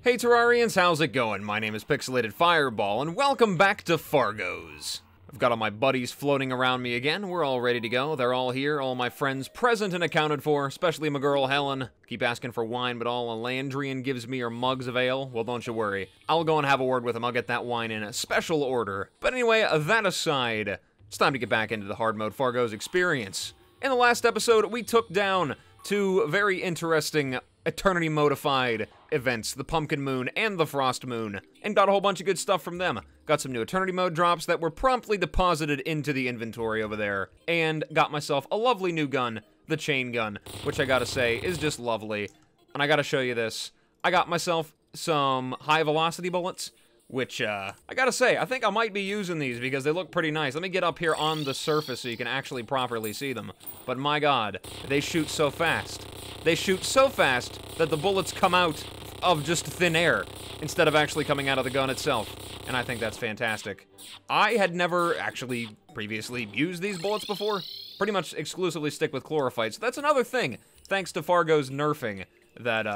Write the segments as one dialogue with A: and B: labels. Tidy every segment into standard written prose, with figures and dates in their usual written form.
A: Hey Terrarians, how's it going? My name is Pixelated Fireball, and welcome back to Fargo's. I've got all my buddies floating around me again. We're all ready to go. They're all here, all my friends present and accounted for, especially my girl Helen. Keep asking for wine, but all Landrian gives me are mugs of ale. Well, don't you worry. I'll go and have a word with him. I'll get that wine in a special order. But anyway, that aside, it's time to get back into the hard mode Fargo's experience. In the last episode, we took down two very interesting Eternity modified events, the Pumpkin Moon and the Frost Moon, and got a whole bunch of good stuff from them. Got some new Eternity mode drops that were promptly deposited into the inventory over there, and got myself a lovely new gun, the Chain Gun, which I gotta say is just lovely. And I gotta show you this. I got myself some high velocity bullets, which, I gotta say, I think I might be using these because they look pretty nice. Let me get up here on the surface so you can actually properly see them. But my god, they shoot so fast. They shoot so fast that the bullets come out of just thin air instead of actually coming out of the gun itself. And I think that's fantastic. I had never actually previously used these bullets before. Pretty much exclusively stick with chlorophyte. So that's another thing, thanks to Fargo's nerfing, that,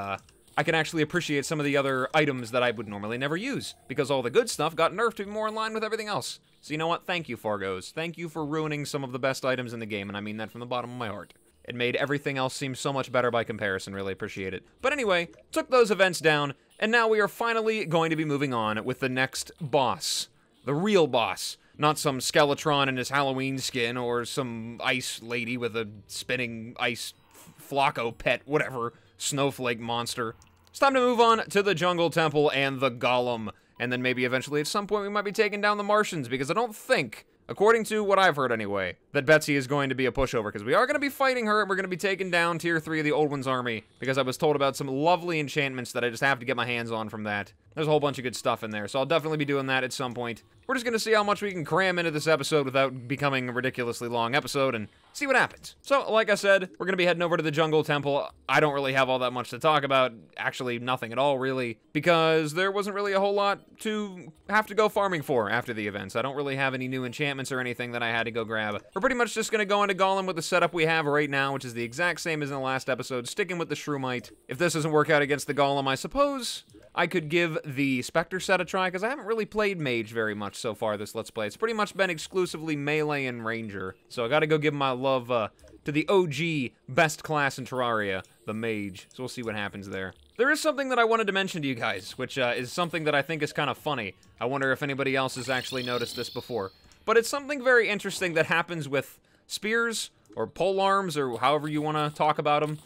A: I can actually appreciate some of the other items that I would normally never use, because all the good stuff got nerfed to be more in line with everything else. So you know what? Thank you, Fargos. Thank you for ruining some of the best items in the game, and I mean that from the bottom of my heart. It made everything else seem so much better by comparison. Really appreciate it. But anyway, took those events down, and now we are finally going to be moving on with the next boss. The real boss. Not some Skeletron in his Halloween skin, or some ice lady with a spinning ice Flocko pet, whatever, snowflake monster. It's time to move on to the Jungle Temple and the Golem. And then maybe eventually at some point we might be taking down the Martians, because I don't think, according to what I've heard anyway, that Betsy is going to be a pushover, because we are going to be fighting her, and we're going to be taking down Tier 3 of the Old One's army, because I was told about some lovely enchantments that I just have to get my hands on from that. There's a whole bunch of good stuff in there, so I'll definitely be doing that at some point. We're just going to see how much we can cram into this episode without becoming a ridiculously long episode, and see what happens. So, like I said, we're going to be heading over to the Jungle Temple. I don't really have all that much to talk about, actually nothing at all, really, because there wasn't really a whole lot to have to go farming for after the events. I don't really have any new enchantments or anything that I had to go grab. We're pretty much just going to go into Golem with the setup we have right now, which is the exact same as in the last episode, sticking with the Shroomite. If this doesn't work out against the Golem, I suppose I could give the Spectre set a try, because I haven't really played Mage very much so far this Let's Play. It's pretty much been exclusively Melee and Ranger. So I gotta go give my love to the OG best class in Terraria, the Mage. So we'll see what happens there. There is something that I wanted to mention to you guys, which is something that I think is kind of funny. I wonder if anybody else has actually noticed this before. But it's something very interesting that happens with spears, or polearms, or however you want to talk about them.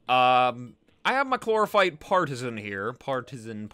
A: I have my Chlorophyte Partisan here. Partisan,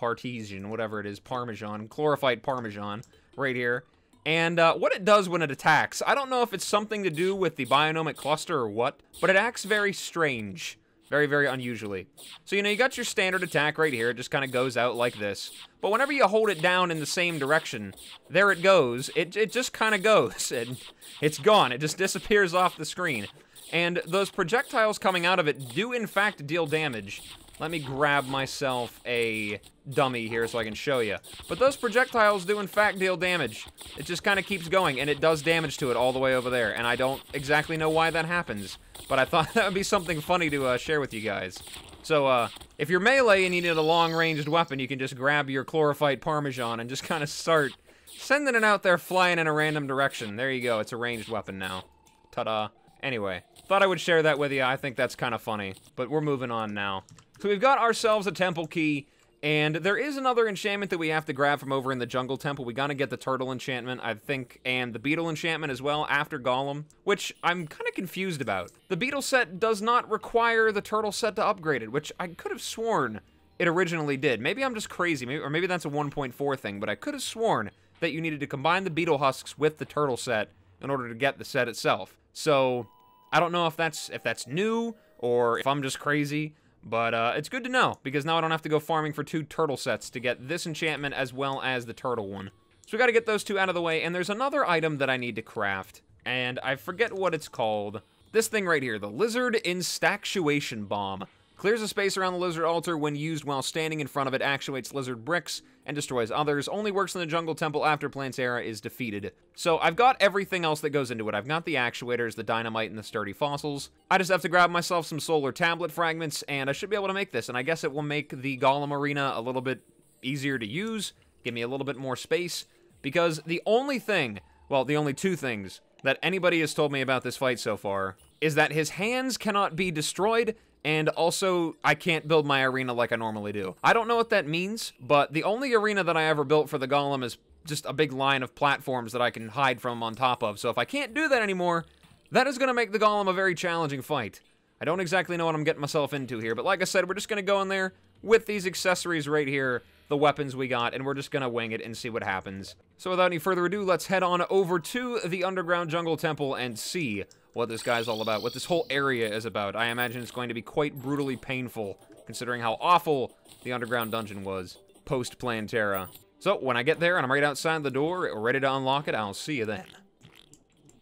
A: whatever it is. Parmesan. Chlorophyte Parmesan. Right here. And what it does when it attacks, I don't know if it's something to do with the bionomic cluster or what, but it acts very strange. Very, very unusually. So, you know, you got your standard attack right here. It just kind of goes out like this. But whenever you hold it down in the same direction, there it goes. It just kind of goes. And it's gone. It just disappears off the screen. And those projectiles coming out of it do, in fact, deal damage. Let me grab myself a dummy here so I can show you. But those projectiles do, in fact, deal damage. It just kind of keeps going, and it does damage to it all the way over there. And I don't exactly know why that happens. But I thought that would be something funny to share with you guys. So, if you're melee and you need a long-ranged weapon, you can just grab your Chlorophyte Parmesan and just kind of start sending it out there flying in a random direction. There you go. It's a ranged weapon now. Ta-da. Anyway, thought I would share that with you. I think that's kind of funny. But we're moving on now. So we've got ourselves a temple key, and there is another enchantment that we have to grab from over in the Jungle Temple. We gotta get the Turtle Enchantment, I think, and the Beetle Enchantment as well after Golem, which I'm kind of confused about. The Beetle set does not require the Turtle set to upgrade it, which I could have sworn it originally did. Maybe I'm just crazy, or maybe that's a 1.4 thing, but I could have sworn that you needed to combine the Beetle Husks with the Turtle set in order to get the set itself. So I don't know if that's new, or if I'm just crazy, but it's good to know, because now I don't have to go farming for 2 turtle sets to get this enchantment as well as the turtle one. So we gotta get those 2 out of the way, and there's another item that I need to craft, and I forget what it's called. This thing right here, the Lizard Instaxuation Bomb. Clears a space around the lizard altar when used while standing in front of it, actuates lizard bricks, and destroys others. Only works in the Jungle Temple after Plantera is defeated. So I've got everything else that goes into it. I've got the actuators, the dynamite, and the sturdy fossils. I just have to grab myself some solar tablet fragments, and I should be able to make this. And I guess it will make the Golem Arena a little bit easier to use, give me a little bit more space, because the only thing, well, the only two things that anybody has told me about this fight so far is that his hands cannot be destroyed, and also I can't build my arena like I normally do. I don't know what that means, but the only arena that I ever built for the Golem is just a big line of platforms that I can hide from on top of, so if I can't do that anymore, that is going to make the Golem a very challenging fight. I don't exactly know what I'm getting myself into here, but like I said, we're just going to go in there with these accessories right here, the weapons we got, and we're just going to wing it and see what happens. So without any further ado, let's head on over to the Underground Jungle Temple and see what this guy's all about, what this whole area is about. I imagine it's going to be quite brutally painful, considering how awful the Underground Dungeon was post-Plantera. So when I get there and I'm right outside the door, ready to unlock it, I'll see you then.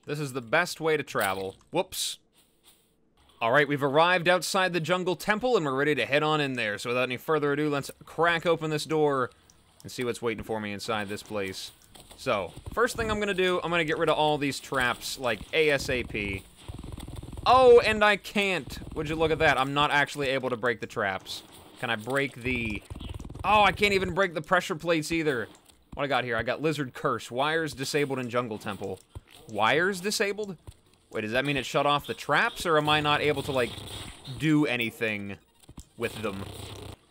A: This is the best way to travel. Whoops. Alright, we've arrived outside the Jungle Temple, and we're ready to head on in there. So without any further ado, let's crack open this door and see what's waiting for me inside this place. So, first thing I'm gonna do, I'm gonna get rid of all these traps, like, ASAP. Oh, and I can't! Would you look at that? I'm not actually able to break the traps. Can I break the... Oh, I can't even break the pressure plates either. What I got here? I got Lizard Curse. Wires disabled in Jungle Temple. Wires disabled? Wait, does that mean it shut off the traps, or am I not able to, like, do anything with them?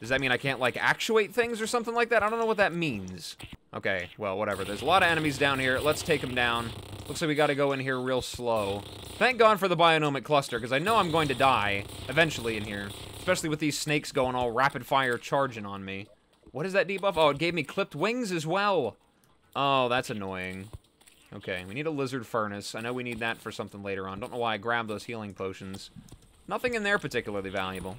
A: Does that mean I can't, like, actuate things or something like that? I don't know what that means. Okay, well, whatever. There's a lot of enemies down here. Let's take them down. Looks like we gotta go in here real slow. Thank God for the bionomic cluster, because I know I'm going to die eventually in here. Especially with these snakes going all rapid-fire charging on me. What is that debuff? Oh, it gave me clipped wings as well. Oh, that's annoying. Okay, we need a lizard furnace. I know we need that for something later on. Don't know why I grabbed those healing potions. Nothing in there particularly valuable.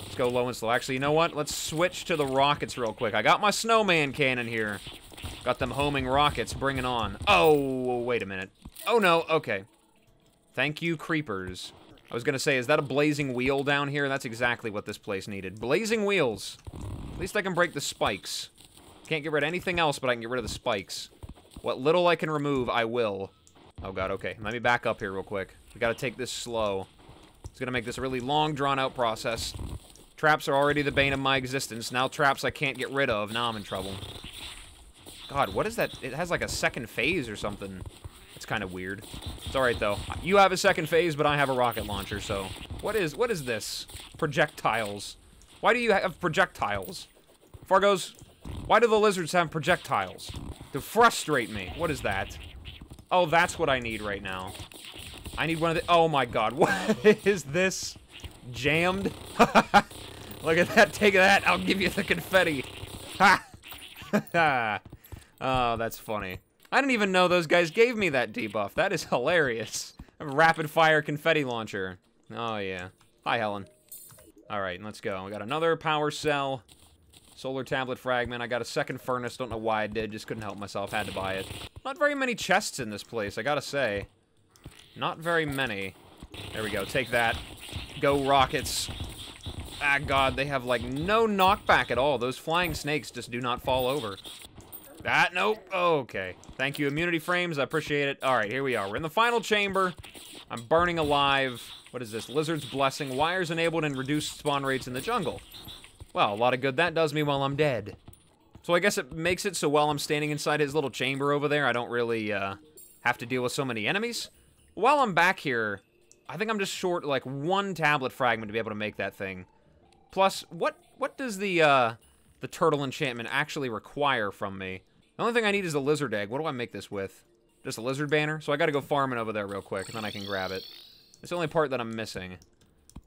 A: Let's go low and slow. Actually, you know what? Let's switch to the rockets real quick. I got my snowman cannon here. Got them homing rockets. Bring it on. Oh, wait a minute. Oh, no. Okay. Thank you, creepers. I was going to say, is that a blazing wheel down here? That's exactly what this place needed. Blazing wheels. At least I can break the spikes. Can't get rid of anything else, but I can get rid of the spikes. What little I can remove, I will. Oh god, okay. Let me back up here real quick. We gotta take this slow. It's gonna make this a really long, drawn-out process. Traps are already the bane of my existence. Now traps I can't get rid of. Now I'm in trouble. God, what is that? It has like a second phase or something. It's kind of weird. It's alright, though. You have a second phase, but I have a rocket launcher, so... What is this? Projectiles. Why do you have projectiles? Fargo's... Why do the lizards have projectiles? To frustrate me. What is that? Oh, that's what I need right now. I need one of the... Oh my god, what is this? Jammed? Look at that, take that, I'll give you the confetti. Ha! Oh, that's funny. I didn't even know those guys gave me that debuff. That is hilarious. A rapid-fire confetti launcher. Oh, yeah. Hi, Helen. Alright, let's go. We got another power cell. Solar tablet fragment. I got a second furnace. Don't know why I did. Just couldn't help myself. Had to buy it. Not very many chests in this place, I gotta say. Not very many. There we go. Take that. Go, rockets. Ah, god. They have, like, no knockback at all. Those flying snakes just do not fall over. Ah, nope. Oh, okay. Thank you, immunity frames. I appreciate it. Alright, here we are. We're in the final chamber. I'm burning alive. What is this? Lizard's Blessing. Wires enabled and reduced spawn rates in the jungle. Well, a lot of good that does me while I'm dead. So I guess it makes it so while I'm standing inside his little chamber over there, I don't really have to deal with so many enemies. While I'm back here, I think I'm just short like one tablet fragment to be able to make that thing. Plus, what does the turtle enchantment actually require from me? The only thing I need is a lizard egg. What do I make this with? Just a lizard banner? So I gotta go farming over there real quick, and then I can grab it. It's the only part that I'm missing.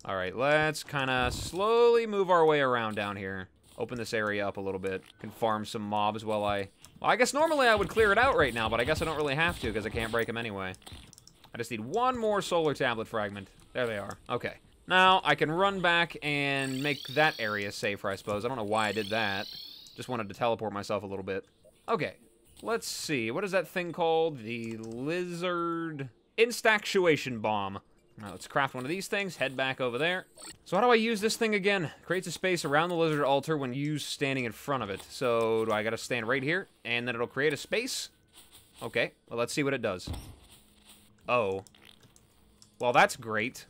A: Alright, let's kind of slowly move our way around down here. Open this area up a little bit. Can farm some mobs while I... Well, I guess normally I would clear it out right now, but I guess I don't really have to because I can't break them anyway. I just need one more solar tablet fragment. There they are. Okay. Now, I can run back and make that area safer, I suppose. I don't know why I did that. Just wanted to teleport myself a little bit. Okay. Let's see. What is that thing called? The lizard... Instaxuation bomb. Now, let's craft one of these things, head back over there. So how do I use this thing again? Creates a space around the lizard altar when used standing in front of it. So do I gotta stand right here, and then it'll create a space? Okay, well, let's see what it does. Oh. Well, that's great.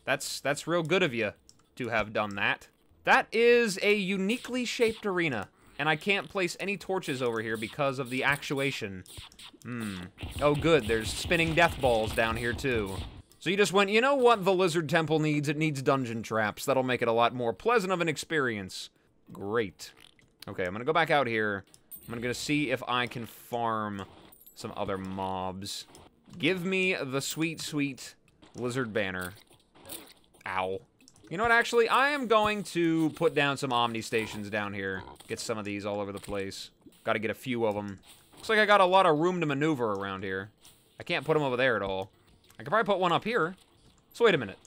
A: That's real good of you to have done that. That is a uniquely shaped arena. and I can't place any torches over here because of the actuation. Oh, good. There's spinning death balls down here, too. So you just went, you know what the lizard temple needs? It needs dungeon traps. That'll make it a lot more pleasant of an experience. Great. Okay, I'm gonna go back out here. I'm gonna see if I can farm some other mobs. Give me the sweet, sweet lizard banner. Ow. You know what, actually? I am going to put down some Omni Stations down here. Get some of these all over the place. Gotta get a few of them. Looks like I got a lot of room to maneuver around here. I can't put them over there at all. I could probably put one up here. So wait a minute.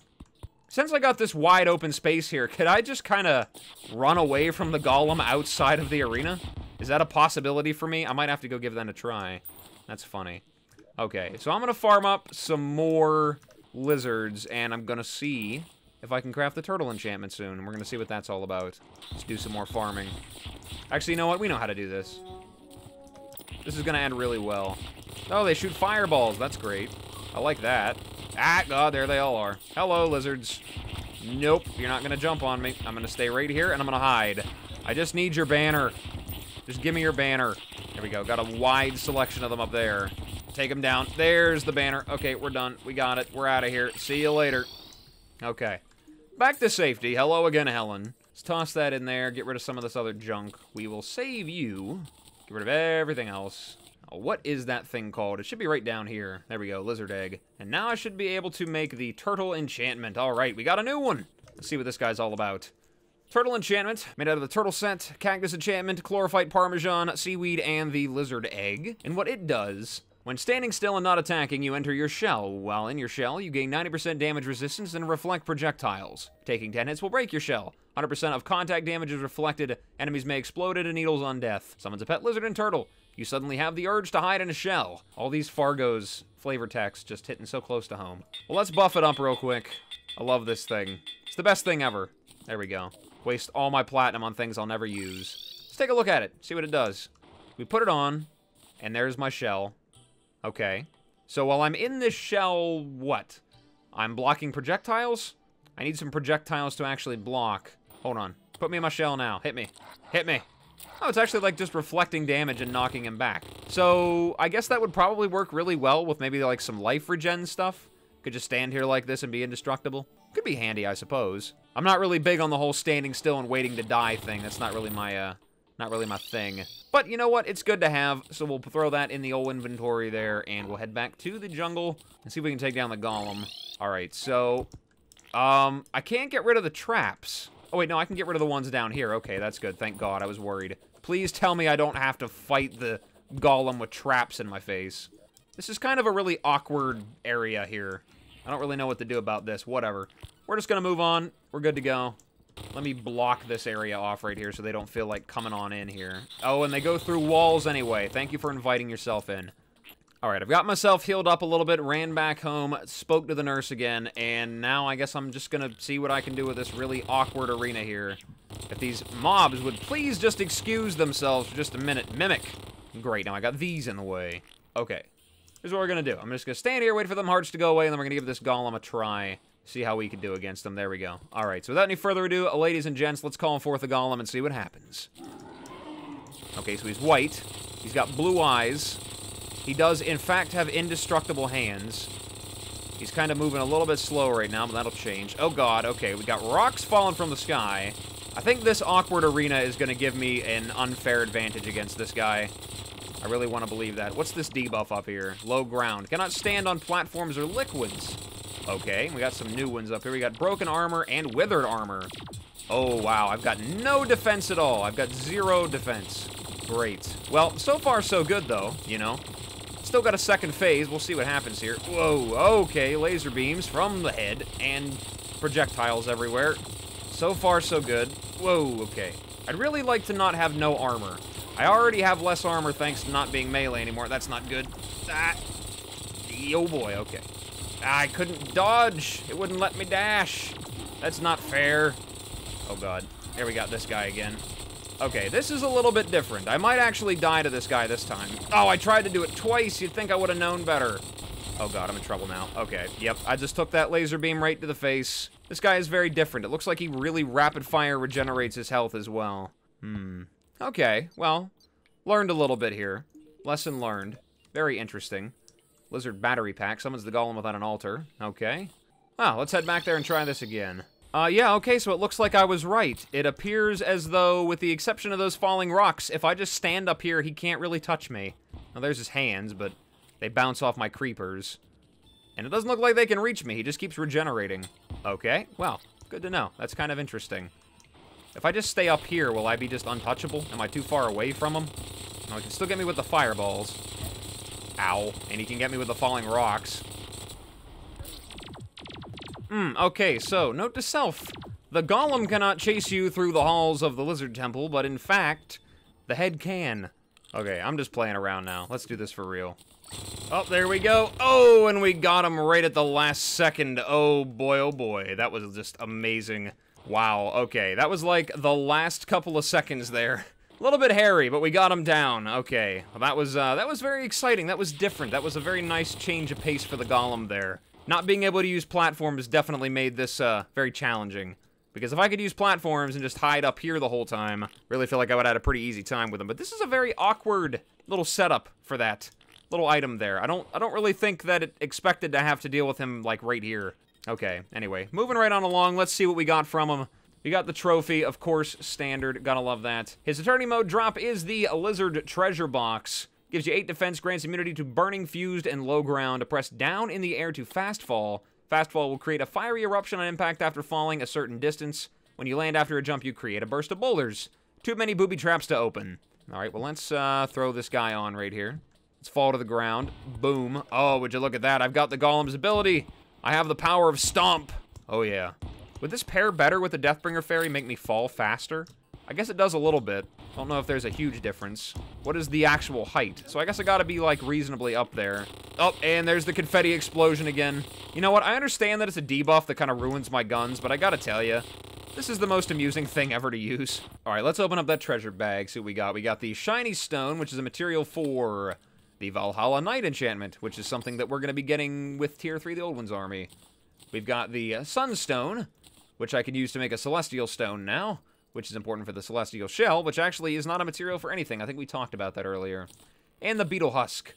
A: Since I got this wide open space here, could I just kind of run away from the golem outside of the arena? Is that a possibility for me? I might have to go give that a try. That's funny. Okay, so I'm going to farm up some more lizards, and I'm going to see if I can craft the turtle enchantment soon. And we're going to see what that's all about. Let's do some more farming. Actually, you know what? We know how to do this. This is going to end really well. Oh, they shoot fireballs. That's great. I like that. Ah, God, there they all are. Hello, lizards. Nope, you're not going to jump on me. I'm going to stay right here, and I'm going to hide. I just need your banner. Just give me your banner. There we go. Got a wide selection of them up there. Take them down. There's the banner. Okay, we're done. We got it. We're out of here. See you later. Okay. Back to safety. Hello again, Helen. Let's toss that in there. Get rid of some of this other junk. We will save you. Get rid of everything else. What is that thing called? It should be right down here. There we go, lizard egg. And now I should be able to make the turtle enchantment. All right, we got a new one. Let's see what this guy's all about. Turtle enchantment, made out of the turtle scent, cactus enchantment, chlorophyte parmesan, seaweed, and the lizard egg. And what it does, when standing still and not attacking, you enter your shell. While in your shell, you gain 90% damage resistance and reflect projectiles. Taking 10 hits will break your shell. 100% of contact damage is reflected. Enemies may explode into needles on death. Summons a pet lizard and turtle. You suddenly have the urge to hide in a shell. All these Fargo's flavor text just hitting so close to home. Well, let's buff it up real quick. I love this thing. It's the best thing ever. There we go. Waste all my platinum on things I'll never use. Let's take a look at it. See what it does. We put it on, and there's my shell. Okay. So while I'm in this shell, what? I'm blocking projectiles? I need some projectiles to actually block. Hold on. Put me in my shell now. Hit me. Hit me. Oh, it's actually like just reflecting damage and knocking him back. So I guess that would probably work really well with maybe like some life regen stuff. Could just stand here like this and be indestructible. Could be handy, I suppose. I'm not really big on the whole standing still and waiting to die thing. That's not really my thing. But you know what? It's good to have, so we'll throw that in the old inventory there, and we'll head back to the jungle and see if we can take down the golem. All right, so I can't get rid of the traps. Oh wait, no, I can get rid of the ones down here. Okay, that's good. Thank God, I was worried. Please tell me I don't have to fight the golem with traps in my face. This is kind of a really awkward area here. I don't really know what to do about this. Whatever. We're just gonna move on. We're good to go. Let me block this area off right here so they don't feel like coming on in here. Oh, and they go through walls anyway. Thank you for inviting yourself in. Alright, I've got myself healed up a little bit, ran back home, spoke to the nurse again, and now I guess I'm just gonna see what I can do with this really awkward arena here. If these mobs would please just excuse themselves for just a minute. Mimic. Great, now I got these in the way. Okay. Here's what we're gonna do. I'm just gonna stand here, wait for them hearts to go away, and then we're gonna give this golem a try. See how we can do against them. There we go. Alright, so without any further ado, ladies and gents, let's call forth the golem and see what happens. Okay, so he's white. He's got blue eyes. He does, in fact, have indestructible hands. He's kind of moving a little bit slow right now, but that'll change. Oh, God. Okay, we got rocks falling from the sky. I think this awkward arena is going to give me an unfair advantage against this guy. I really want to believe that. What's this debuff up here? Low ground. Cannot stand on platforms or liquids. Okay, we got some new ones up here. We got broken armor and withered armor. Oh, wow. I've got no defense at all. I've got 0 defense. Great. Well, so far so good, though, you know. Still got a second phase. We'll see what happens here. Whoa, okay. Laser beams from the head and projectiles everywhere. So far, so good. Whoa, okay. I'd really like to not have no armor. I already have less armor thanks to not being melee anymore. That's not good. Ah. Oh, boy, okay. I couldn't dodge. It wouldn't let me dash. That's not fair. Oh, God. Here we got this guy again. Okay, this is a little bit different. I might actually die to this guy this time. Oh, I tried to do it twice. You'd think I would have known better. Oh, God, I'm in trouble now. Okay, yep, I just took that laser beam right to the face. This guy is very different. It looks like he really rapid-fire regenerates his health as well. Okay, well, learned a little bit here. Lesson learned. Very interesting. Lizard battery pack. Summons the golem without an altar. Okay. Well, let's head back there and try this again. Yeah, okay, so it looks like I was right. It appears as though, with the exception of those falling rocks, if I just stand up here, he can't really touch me. Now, there's his hands, but they bounce off my creepers. And it doesn't look like they can reach me. He just keeps regenerating. Okay, well, good to know. That's kind of interesting. If I just stay up here, will I be just untouchable? Am I too far away from him? No, he can still get me with the fireballs. Ow. And he can get me with the falling rocks. Okay, so, note to self. The golem cannot chase you through the halls of the lizard temple, but in fact, the head can. Okay, I'm just playing around now. Let's do this for real. Oh, there we go. Oh, and we got him right at the last second. Oh boy, that was just amazing. Wow, okay, that was like the last couple of seconds there. A little bit hairy, but we got him down. Okay, well, that was very exciting. That was different. That was a very nice change of pace for the golem there. Not being able to use platforms definitely made this very challenging. Because if I could use platforms and just hide up here the whole time, really feel like I would have had a pretty easy time with him. But this is a very awkward little setup for that little item there. I don't really think that it expected to have to deal with him like right here. Okay, anyway, moving right on along, let's see what we got from him. We got the trophy, of course, standard, gotta love that. His Eternity Mode drop is the Lizard Treasure Box. Gives you 8 defense, grants immunity to burning, fused, and low ground. Press down in the air to fast fall. Fast fall will create a fiery eruption on impact after falling a certain distance. When you land after a jump, you create a burst of boulders. Too many booby traps to open. Alright, well, let's throw this guy on right here. Let's fall to the ground. Boom. Oh, would you look at that? I've got the golem's ability. I have the power of Stomp. Oh, yeah. Would this pair better with the Deathbringer Fairy make me fall faster? I guess it does a little bit. Don't know if there's a huge difference. What is the actual height? So I guess I gotta be, like, reasonably up there. Oh, and there's the confetti explosion again. You know what? I understand that it's a debuff that kind of ruins my guns, but I gotta tell you, this is the most amusing thing ever to use. Alright, let's open up that treasure bag, see what we got. We got the Shiny Stone, which is a material for the Valhalla Knight enchantment, which is something that we're gonna be getting with Tier 3 the Old One's army. We've got the Sunstone, which I can use to make a Celestial Stone now, which is important for the Celestial Shell, which actually is not a material for anything. I think we talked about that earlier. And the Beetle Husk,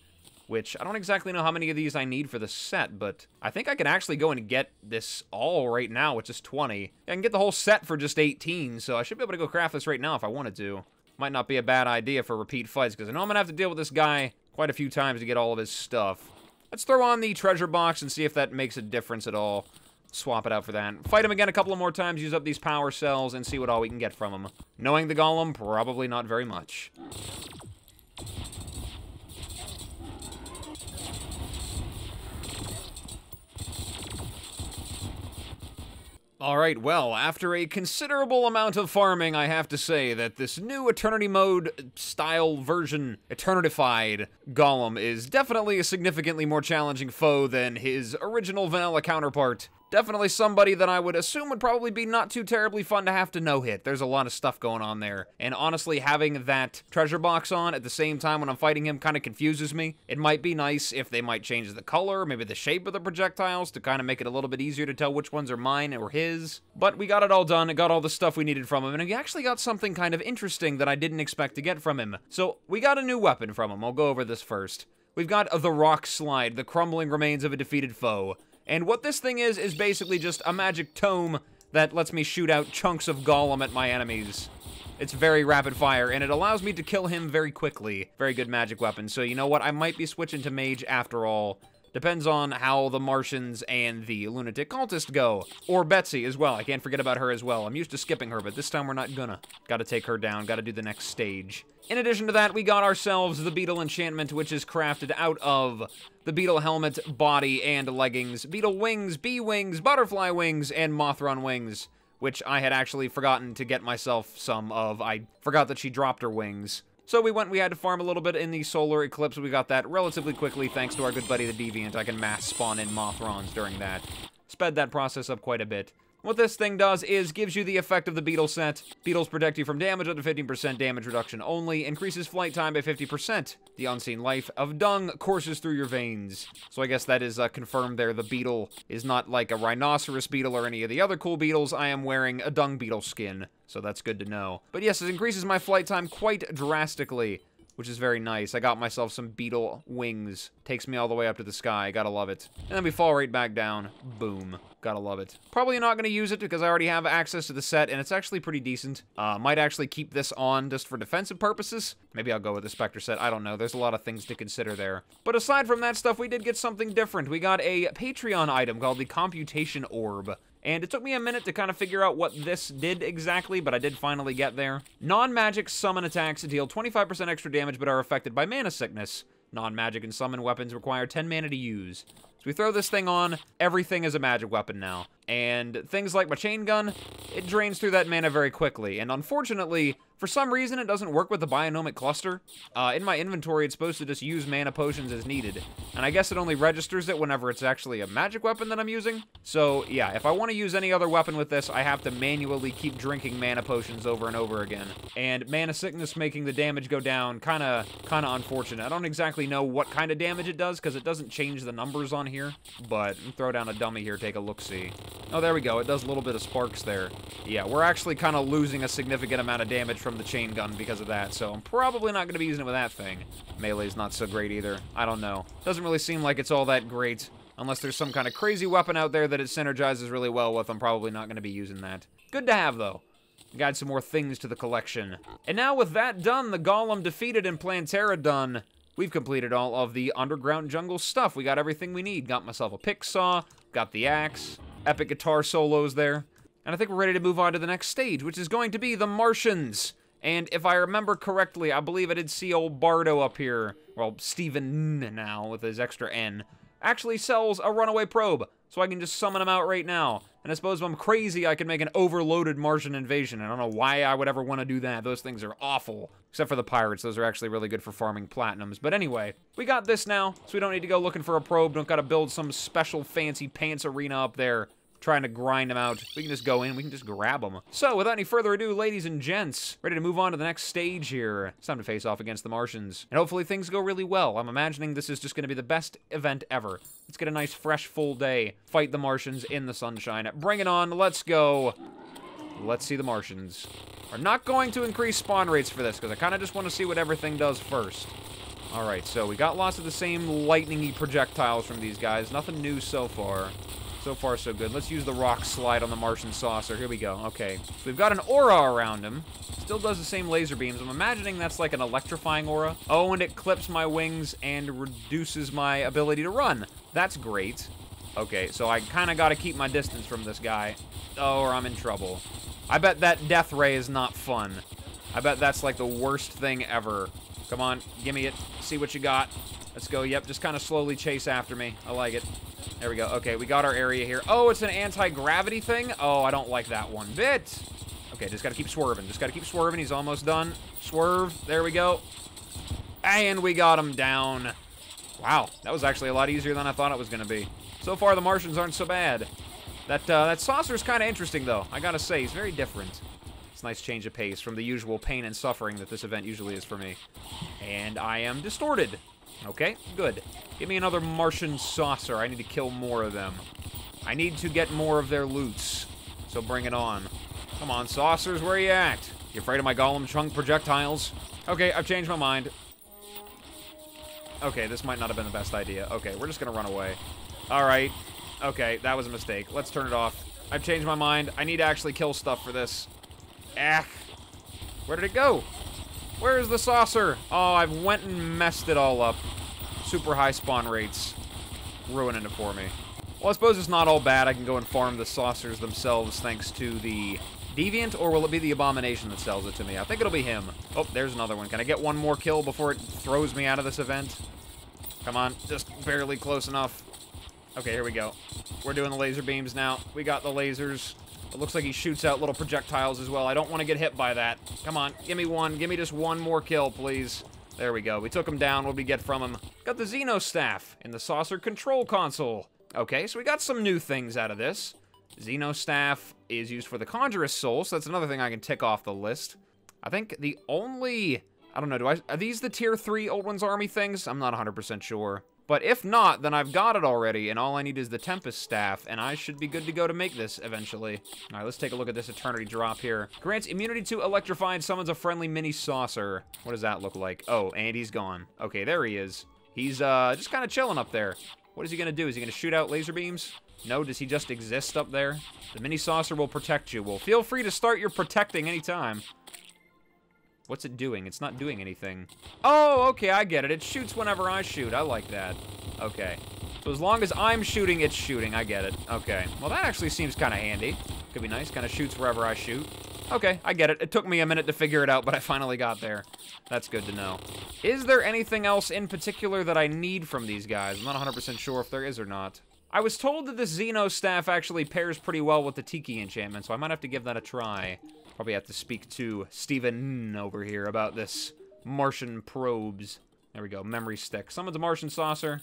A: which I don't exactly know how many of these I need for the set, but I think I can actually go and get this all right now, which is 20. I can get the whole set for just 18, so I should be able to go craft this right now if I wanted to. Might not be a bad idea for repeat fights, because I know I'm going to have to deal with this guy quite a few times to get all of his stuff. Let's throw on the treasure box and see if that makes a difference at all. Swap it out for that. Fight him again a couple of more times, use up these power cells, and see what all we can get from him. Knowing the golem, probably not very much. Alright, well, after a considerable amount of farming, I have to say that this new Eternity Mode style version, Eternified Golem, is definitely a significantly more challenging foe than his original vanilla counterpart. Definitely somebody that I would assume would probably be not too terribly fun to have to no-hit. There's a lot of stuff going on there. And honestly, having that treasure box on at the same time when I'm fighting him kind of confuses me. It might be nice if they might change the color, maybe the shape of the projectiles to kind of make it a little bit easier to tell which ones are mine or his. But we got it all done, got all the stuff we needed from him, and we actually got something kind of interesting that I didn't expect to get from him. So, we got a new weapon from him. I'll go over this first. We've got the Rock Slide, the crumbling remains of a defeated foe. And what this thing is basically just a magic tome that lets me shoot out chunks of golem at my enemies. It's very rapid fire, and it allows me to kill him very quickly. Very good magic weapon. So you know what? I might be switching to mage after all. Depends on how the Martians and the Lunatic Cultist go. Or Betsy as well. I can't forget about her as well. I'm used to skipping her, but this time we're not gonna. Gotta take her down. Gotta do the next stage. In addition to that, we got ourselves the Beetle Enchantment, which is crafted out of the Beetle Helmet, body, and leggings, Beetle Wings, Bee Wings, Butterfly Wings, and Mothron Wings, which I had actually forgotten to get myself some of. I forgot that she dropped her wings. So we had to farm a little bit in the Solar Eclipse. We got that relatively quickly thanks to our good buddy the Deviant. I can mass spawn in Mothrons during that. Sped that process up quite a bit. What this thing does is gives you the effect of the Beetle set. Beetles protect you from damage up to 15% damage reduction only. Increases flight time by 50%. The unseen life of dung courses through your veins. So I guess that is confirmed there. The beetle is not like a rhinoceros beetle or any of the other cool beetles. I am wearing a dung beetle skin, so that's good to know. But yes, it increases my flight time quite drastically, which is very nice. I got myself some beetle wings. Takes me all the way up to the sky. Gotta love it. And then we fall right back down. Boom. Gotta love it. Probably not gonna use it because I already have access to the set, and it's actually pretty decent. Might actually keep this on just for defensive purposes. Maybe I'll go with the Spectre set. I don't know. There's a lot of things to consider there. But aside from that stuff, we did get something different. We got a Patreon item called the Computation Orb. And it took me a minute to kind of figure out what this did exactly, but I did finally get there. Non-magic summon attacks deal 25% extra damage but are affected by mana sickness. Non-magic and summon weapons require 10 mana to use. So we throw this thing on, everything is a magic weapon now. And things like my chain gun, it drains through that mana very quickly. And unfortunately, for some reason, it doesn't work with the bionomic cluster. In my inventory, it's supposed to just use mana potions as needed. And I guess it only registers it whenever it's actually a magic weapon that I'm using. So, yeah, if I want to use any other weapon with this, I have to manually keep drinking mana potions over and over again. And mana sickness making the damage go down, kinda unfortunate. I don't exactly know what kind of damage it does, because it doesn't change the numbers on here. But, throw down a dummy here, take a look-see. Oh, there we go. It does a little bit of sparks there. Yeah, we're actually kind of losing a significant amount of damage from the chain gun because of that, so I'm probably not going to be using it with that thing. Melee's not so great either. I don't know. Doesn't really seem like it's all that great. Unless there's some kind of crazy weapon out there that it synergizes really well with, I'm probably not going to be using that. Good to have, though. Got some more things to the collection. And now with that done, the Golem defeated and Plantera done, we've completed all of the underground jungle stuff. We got everything we need. Got myself a pick saw, got the axe, epic guitar solos there. And I think we're ready to move on to the next stage, which is going to be the Martians. And if I remember correctly, I believe I did see old Bardo up here, well, Steven now with his extra N, actually sells a runaway probe, so I can just summon him out right now. And I suppose if I'm crazy, I can make an overloaded Martian Invasion. I don't know why I would ever want to do that. Those things are awful. Except for the pirates. Those are actually really good for farming platinums. But anyway, we got this now, so we don't need to go looking for a probe. Don't gotta build some special fancy pants arena up there, trying to grind them out. We can just go in, we can just grab them. So, without any further ado, ladies and gents, ready to move on to the next stage here. It's time to face off against the Martians. And hopefully things go really well. I'm imagining this is just gonna be the best event ever. Let's get a nice, fresh, full day. Fight the Martians in the sunshine. Bring it on, let's go. Let's see the Martians. We're not going to increase spawn rates for this, because I kind of just want to see what everything does first. Alright, so we got lots of the same lightning-y projectiles from these guys. Nothing new so far. So far, so good. Let's use the rock slide on the Martian Saucer. Here we go. Okay. So we've got an aura around him. Still does the same laser beams. I'm imagining that's like an electrifying aura. Oh, and it clips my wings and reduces my ability to run. That's great. Okay, so I kind of got to keep my distance from this guy. Oh, or I'm in trouble. I bet that death ray is not fun. I bet that's like the worst thing ever. Come on, give me it. See what you got. Let's go. Yep, just kind of slowly chase after me. I like it. There we go. Okay, we got our area here. Oh, it's an anti-gravity thing? Oh, I don't like that one bit. Okay, just gotta keep swerving. Just gotta keep swerving. He's almost done. Swerve. There we go. And we got him down. Wow, that was actually a lot easier than I thought it was gonna be. So far, the Martians aren't so bad. That saucer's kind of interesting, though. I gotta say, he's very different. It's a nice change of pace from the usual pain and suffering that this event usually is for me. And I am distorted. Okay, good. Give me another Martian Saucer. I need to kill more of them. I need to get more of their loots. So bring it on. Come on, Saucers, where you at? You afraid of my Golem chunk projectiles? Okay, I've changed my mind. Okay, this might not have been the best idea. Okay, we're just gonna run away. Alright. Okay, that was a mistake. Let's turn it off. I've changed my mind. I need to actually kill stuff for this. Ah. Where did it go? Where is the saucer? Oh, I've went and messed it all up. Super high spawn rates. Ruining it for me. Well, I suppose it's not all bad. I can go and farm the saucers themselves thanks to the Deviant, or will it be the Abomination that sells it to me? I think it'll be him. Oh, there's another one. Can I get one more kill before it throws me out of this event? Come on, just barely close enough. Okay, here we go. We're doing the laser beams now. We got the lasers. It looks like he shoots out little projectiles as well. I don't want to get hit by that. Come on, give me one. Give me just one more kill, please. There we go. We took him down. What did we get from him? Got the Xeno Staff in the Saucer Control Console. Okay, so we got some new things out of this. Xenostaff is used for the Conjurer's Soul, so that's another thing I can tick off the list. I think the only... I don't know, are these the Tier 3 Old One's Army things? I'm not 100% sure. But if not, then I've got it already, and all I need is the Tempest Staff, and I should be good to go to make this eventually. All right, let's take a look at this Eternity drop here. Grants immunity to Electrify and summons a friendly mini saucer. What does that look like? Oh, and he's gone. Okay, there he is. He's just kind of chilling up there. What is he going to do? Is he going to shoot out laser beams? No, does he just exist up there? The mini saucer will protect you. Well, feel free to start your protecting anytime. What's it doing? It's not doing anything. Oh, okay, I get it. It shoots whenever I shoot. I like that. Okay. So as long as I'm shooting, it's shooting. I get it. Okay. Well, that actually seems kind of handy. Could be nice. Kind of shoots wherever I shoot. Okay, I get it. It took me a minute to figure it out, but I finally got there. That's good to know. Is there anything else in particular that I need from these guys? I'm not 100% sure if there is or not. I was told that this Xenostaff actually pairs pretty well with the Tiki enchantment, so I might have to give that a try. Probably have to speak to Steven over here about this Martian probes. There we go, memory stick. Summons a Martian Saucer.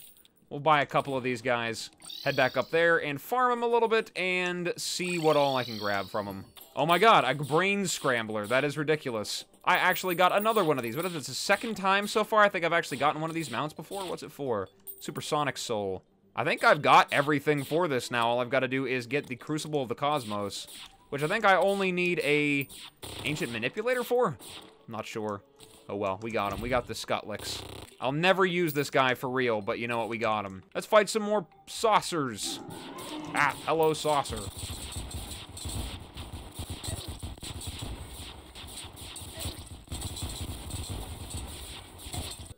A: We'll buy a couple of these guys, head back up there and farm them a little bit and see what all I can grab from them. Oh my god, a brain scrambler. That is ridiculous. I actually got another one of these. What is it? It's the second time so far I think I've actually gotten one of these mounts before. What's it for? Supersonic Soul. I think I've got everything for this now. All I've got to do is get the Crucible of the Cosmos, which I think I only need a Ancient Manipulator for? I'm not sure. Oh well, we got him. We got the Scutlicks. I'll never use this guy for real, but you know what? We got him. Let's fight some more saucers. Ah, hello, saucer.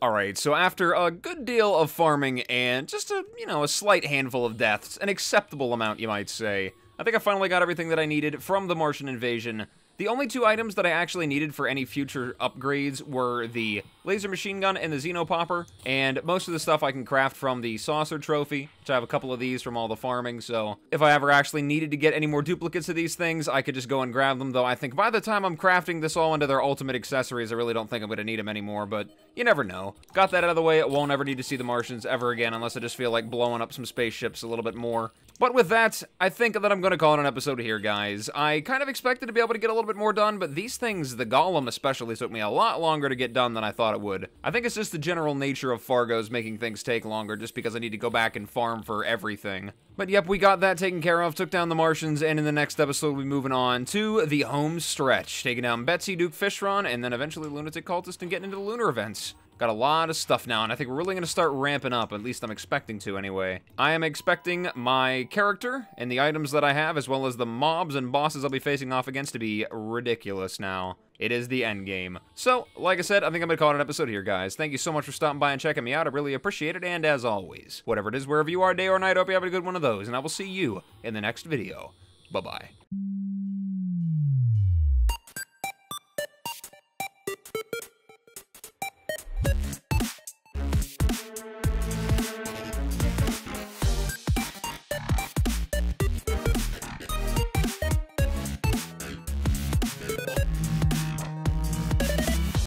A: Alright, so after a good deal of farming and just a, a slight handful of deaths, an acceptable amount, you might say, I think I finally got everything that I needed from the Martian Invasion. The only two items that I actually needed for any future upgrades were the laser machine gun and the Xenopopper, and most of the stuff I can craft from the Saucer Trophy, which I have a couple of these from all the farming, so if I ever actually needed to get any more duplicates of these things, I could just go and grab them, though I think by the time I'm crafting this all into their ultimate accessories, I really don't think I'm going to need them anymore, but you never know. Got that out of the way, I won't ever need to see the Martians ever again, unless I just feel like blowing up some spaceships a little bit more. But with that, I think that I'm going to call it an episode here, guys. I kind of expected to be able to get a little bit more done, but these things, the Golem especially, took me a lot longer to get done than I thought it would. I think it's just the general nature of Fargo's making things take longer, just because I need to go back and farm for everything. But yep, we got that taken care of, took down the Martians, and in the next episode we'll be moving on to the home stretch, taking down Betsy, Duke Fishron, and then eventually Lunatic Cultist and getting into the lunar events. Got a lot of stuff now, and I think we're really going to start ramping up, at least I'm expecting to anyway. I am expecting my character and the items that I have, as well as the mobs and bosses I'll be facing off against, to be ridiculous now. It is the end game. So, like I said, I think I'm going to call it an episode here, guys. Thank you so much for stopping by and checking me out. I really appreciate it, and as always, whatever it is, wherever you are, day or night, I hope you have a good one of those, and I will see you in the next video. Bye-bye.